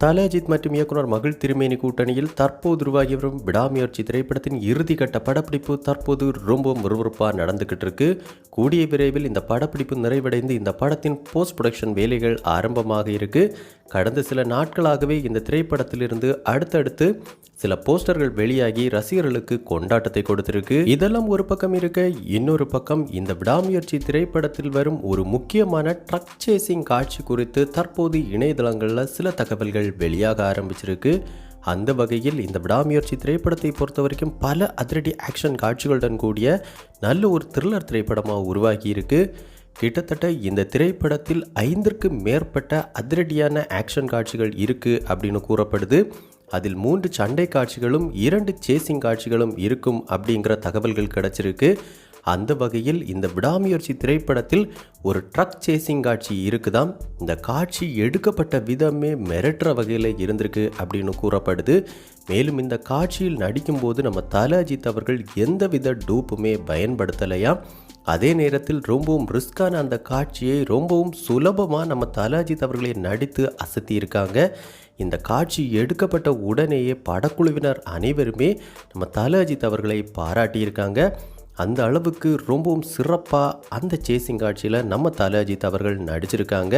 தல அஜித் மற்றும் இயக்குனர் மகிழ் திருமேனி கூட்டணியில் தற்போது உருவாகி வரும் விடாமுயற்சி திரைப்படத்தின் இறுதிக்கட்ட படப்பிடிப்பு தற்போது ரொம்ப விறுவிறுப்பாக நடந்துகிட்டு இருக்கு. கூடிய விரைவில் இந்த படப்பிடிப்பு நிறைவடைந்து இந்த படத்தின் போஸ்ட் ப்ரொடக்ஷன் வேலைகள் ஆரம்பமாக இருக்கு. கடந்த சில நாட்களாகவே இந்த திரைப்படத்திலிருந்து அடுத்தடுத்து சில போஸ்டர்கள் வெளியாகி ரசிகர்களுக்கு கொண்டாட்டத்தை கொடுத்திருக்கு. இதெல்லாம் ஒரு பக்கம் இருக்க, இன்னொரு பக்கம் இந்த விடாமுயற்சி திரைப்படத்தில் வரும் ஒரு முக்கியமான ட்ரக் சேசிங் காட்சி குறித்து தற்போது இணையதளங்களில் சில தகவல்கள் வெளியாக ஆரம்பிச்சிருக்கு. அந்த வகையில் இந்த விடாமுயற்சி திரைப்படத்தை பொறுத்த வரைக்கும் பல அதிரடி ஆக்ஷன் காட்சிகளுடன் கூடிய நல்ல ஒரு த்ரில்லர் திரைப்படமாக உருவாகி இருக்கு. கிட்டத்தட்ட இந்த திரைப்படத்தில் 5ற்கு மேற்பட்ட அதிரடியான ஆக்ஷன் காட்சிகள் இருக்குது அப்படின்னு கூறப்படுது. அதில் 3 சண்டை காட்சிகளும் 2 சேசிங் காட்சிகளும் இருக்கும் அப்படிங்கிற தகவல்கள் கிடைச்சிருக்கு. அந்த வகையில் இந்த விடாமுயற்சி திரைப்படத்தில் ஒரு ட்ரக் சேசிங் காட்சி இருக்குதாம். இந்த காட்சி எடுக்கப்பட்ட விதமே மிரட்டுற வகையில் இருந்திருக்கு அப்படின்னு கூறப்படுது. மேலும் இந்த காட்சியில் நடிக்கும்போது நம்ம தல அஜித் அவர்கள் எந்தவித டூப்புமே பயன்படுத்தலையா. அதே நேரத்தில் ரொம்பவும் ரிஸ்கான அந்த காட்சியை ரொம்பவும் சுலபமாக நம்ம தல அஜித் அவர்களை நடித்து அசத்தியிருக்காங்க. இந்த காட்சி எடுக்கப்பட்ட உடனேயே படக்குழுவினர் அனைவருமே நம்ம தல அஜித் அவர்களை பாராட்டியிருக்காங்க. அந்த அளவுக்கு ரொம்பவும் சிறப்பாக அந்த சேசிங் காட்சியில் நம்ம தல அஜித் அவர்கள் நடிச்சிருக்காங்க.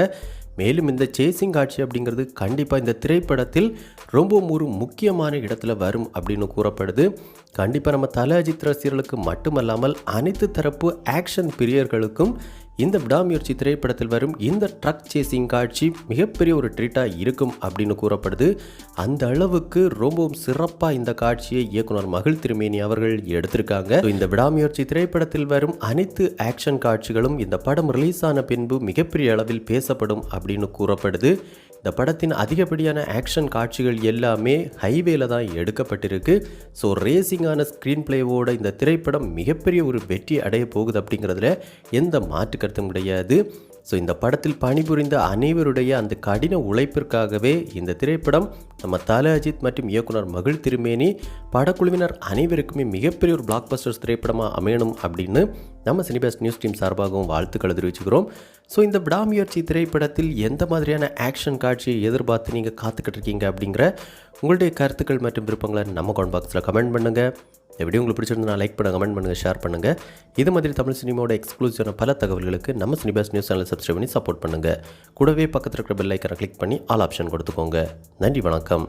மேலும் இந்த சேசிங் காட்சி அப்படிங்கிறது கண்டிப்பாக இந்த திரைப்படத்தில் ரொம்பவும் ஒரு முக்கியமான இடத்துல வரும் அப்படின்னு கூறப்படுது. கண்டிப்பாக நம்ம தல அஜித் ரசிகர்களுக்கு மட்டுமல்லாமல் அனைத்து தரப்பு ஆக்ஷன் பிரியர்களுக்கும் இந்த விடாமுயற்சி திரைப்படத்தில் வரும் இந்த ட்ரக் சேசிங் காட்சி மிகப்பெரிய ஒரு ட்ரீட்டாக இருக்கும் அப்படின்னு கூறப்படுது. அந்த அளவுக்கு ரொம்பவும் சிறப்பாக இந்த காட்சியை இயக்குனர் மகிழ் திருமேனி அவர்கள் எடுத்திருக்காங்க. இந்த விடாமுயற்சி திரைப்படத்தில் வரும் அனைத்து ஆக்ஷன் காட்சிகளும் இந்த படம் ரிலீஸ் ஆன பின்பு மிகப்பெரிய அளவில் பேசப்படும் அப்படின்னு கூறப்படுது. இந்த படத்தின் அதிகப்படியான ஆக்ஷன் காட்சிகள் எல்லாமே ஹைவேல தான் எடுக்கப்பட்டிருக்கு. ஸோ ரேசிங்கான ஸ்க்ரீன் பிளேவோட இந்த திரைப்படம் மிகப்பெரிய ஒரு வெற்றி அடைய போகுது அப்படிங்கிறதுல எந்த மாற்று கருத்தும் கிடையாது. ஸோ இந்த படத்தில் பணிபுரிந்த அனைவருடைய அந்த கடின உழைப்பிற்காகவே இந்த திரைப்படம் நம்ம தல அஜித் மற்றும் இயக்குனர் மகிழ் திருமேனி படக்குழுவினர் அனைவருக்குமே மிகப்பெரிய ஒரு பிளாக் பஸ்டர்ஸ் திரைப்படமாக அமையணும் அப்படின்னு நம்ம சினிபாஸ் நியூஸ் டீம் சார்பாகவும் வாழ்த்துக்களை தெரிவிச்சுக்கிறோம். ஸோ இந்த விடாமுயற்சி திரைப்படத்தில் எந்த மாதிரியான ஆக்ஷன் காட்சியை எதிர்பார்த்து நீங்கள் காத்துக்கிட்டு இருக்கீங்க அப்படிங்கிற உங்களுடைய கருத்துக்கள் மற்றும் விருப்பங்களை நம்ம கமெண்ட் பாக்ஸில் கமெண்ட் பண்ணுங்கள். இந்த வீடியோ உங்களுக்கு பிடிச்சிருந்தா லைக் பண்ணுங்கள், கமெண்ட் பண்ணுங்கள், ஷேர் பண்ணுங்கள். இது மாதிரி தமிழ் சினிமாவோட எக்ஸ்க்ளூசிவான பல தகவல்களுக்கு நம்ம சினிபாஸ் நியூஸ் சேனலை சப்ஸ்கிரைப் பண்ணி சப்போர்ட் பண்ணுங்கள். கூடவே பக்கத்தில் இருக்கிற பெல் ஐக்கனை கிளிக் பண்ணி ஆல் ஆப்ஷன் கொடுத்துக்கோங்க. நன்றி, வணக்கம்.